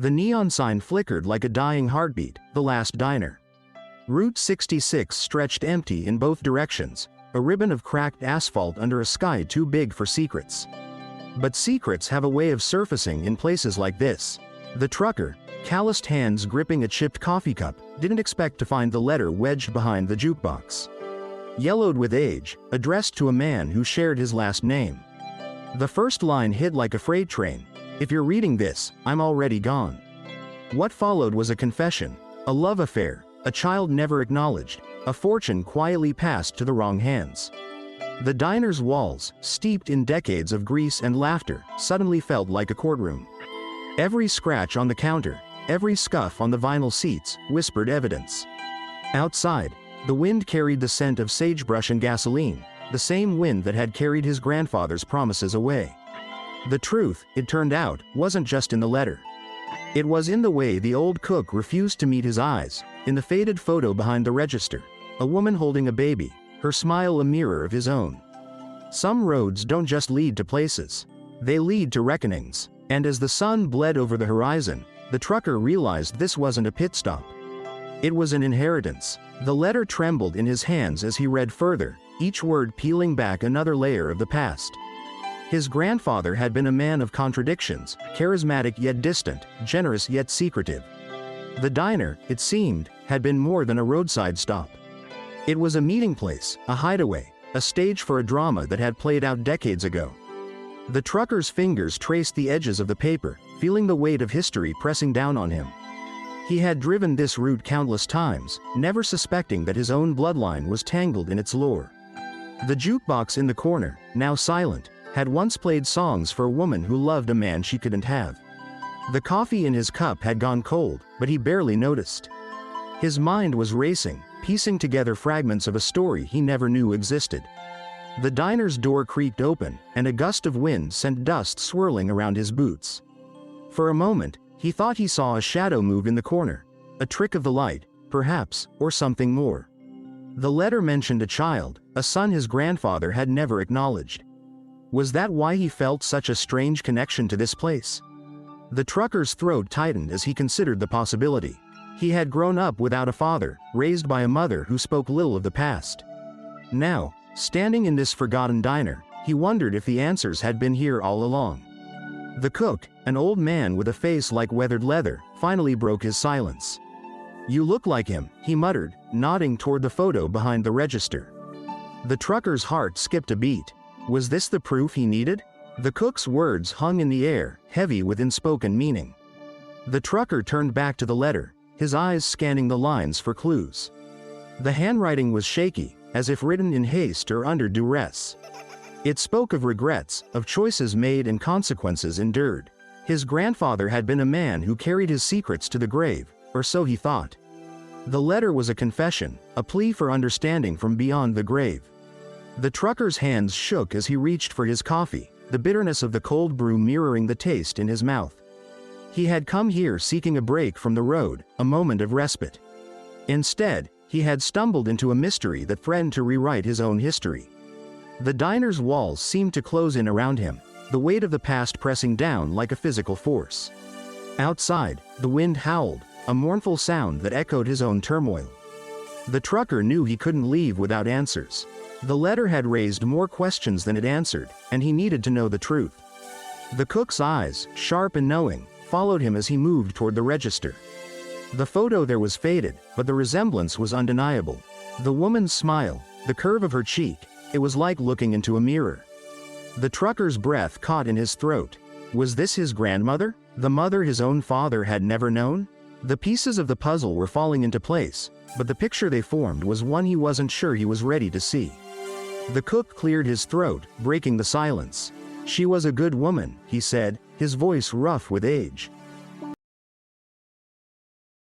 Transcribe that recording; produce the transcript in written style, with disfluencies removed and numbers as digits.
The neon sign flickered like a dying heartbeat, the last diner. Route 66 stretched empty in both directions, a ribbon of cracked asphalt under a sky too big for secrets. But secrets have a way of surfacing in places like this. The trucker, calloused hands gripping a chipped coffee cup, didn't expect to find the letter wedged behind the jukebox. Yellowed with age, addressed to a man who shared his last name. The first line hit like a freight train. "If you're reading this, I'm already gone." What followed was a confession, a love affair, a child never acknowledged, a fortune quietly passed to the wrong hands. The diner's walls, steeped in decades of grease and laughter, suddenly felt like a courtroom. Every scratch on the counter, every scuff on the vinyl seats, whispered evidence. Outside, the wind carried the scent of sagebrush and gasoline, the same wind that had carried his grandfather's promises away. The truth, it turned out, wasn't just in the letter. It was in the way the old cook refused to meet his eyes, in the faded photo behind the register, a woman holding a baby, her smile a mirror of his own. Some roads don't just lead to places. They lead to reckonings. And as the sun bled over the horizon, the trucker realized this wasn't a pit stop. It was an inheritance. The letter trembled in his hands as he read further, each word peeling back another layer of the past. His grandfather had been a man of contradictions, charismatic yet distant, generous yet secretive. The diner, it seemed, had been more than a roadside stop. It was a meeting place, a hideaway, a stage for a drama that had played out decades ago. The trucker's fingers traced the edges of the paper, feeling the weight of history pressing down on him. He had driven this route countless times, never suspecting that his own bloodline was tangled in its lore. The jukebox in the corner, now silent, had once played songs for a woman who loved a man she couldn't have. The coffee in his cup had gone cold, but he barely noticed. His mind was racing, piecing together fragments of a story he never knew existed. The diner's door creaked open, and a gust of wind sent dust swirling around his boots. For a moment, he thought he saw a shadow move in the corner, a trick of the light, perhaps, or something more. The letter mentioned a child, a son his grandfather had never acknowledged. Was that why he felt such a strange connection to this place? The trucker's throat tightened as he considered the possibility. He had grown up without a father, raised by a mother who spoke little of the past. Now, standing in this forgotten diner, he wondered if the answers had been here all along. The cook, an old man with a face like weathered leather, finally broke his silence. "You look like him," he muttered, nodding toward the photo behind the register. The trucker's heart skipped a beat. Was this the proof he needed? The cook's words hung in the air, heavy with unspoken meaning. The trucker turned back to the letter, his eyes scanning the lines for clues. The handwriting was shaky, as if written in haste or under duress. It spoke of regrets, of choices made and consequences endured. His grandfather had been a man who carried his secrets to the grave, or so he thought. The letter was a confession, a plea for understanding from beyond the grave. The trucker's hands shook as he reached for his coffee, the bitterness of the cold brew mirroring the taste in his mouth. He had come here seeking a break from the road, a moment of respite. Instead, he had stumbled into a mystery that threatened to rewrite his own history. The diner's walls seemed to close in around him, the weight of the past pressing down like a physical force. Outside, the wind howled, a mournful sound that echoed his own turmoil. The trucker knew he couldn't leave without answers. The letter had raised more questions than it answered, and he needed to know the truth. The cook's eyes, sharp and knowing, followed him as he moved toward the register. The photo there was faded, but the resemblance was undeniable. The woman's smile, the curve of her cheek, it was like looking into a mirror. The trucker's breath caught in his throat. Was this his grandmother? The mother his own father had never known? The pieces of the puzzle were falling into place, but the picture they formed was one he wasn't sure he was ready to see. The cook cleared his throat, breaking the silence. "She was a good woman," he said, his voice rough with age.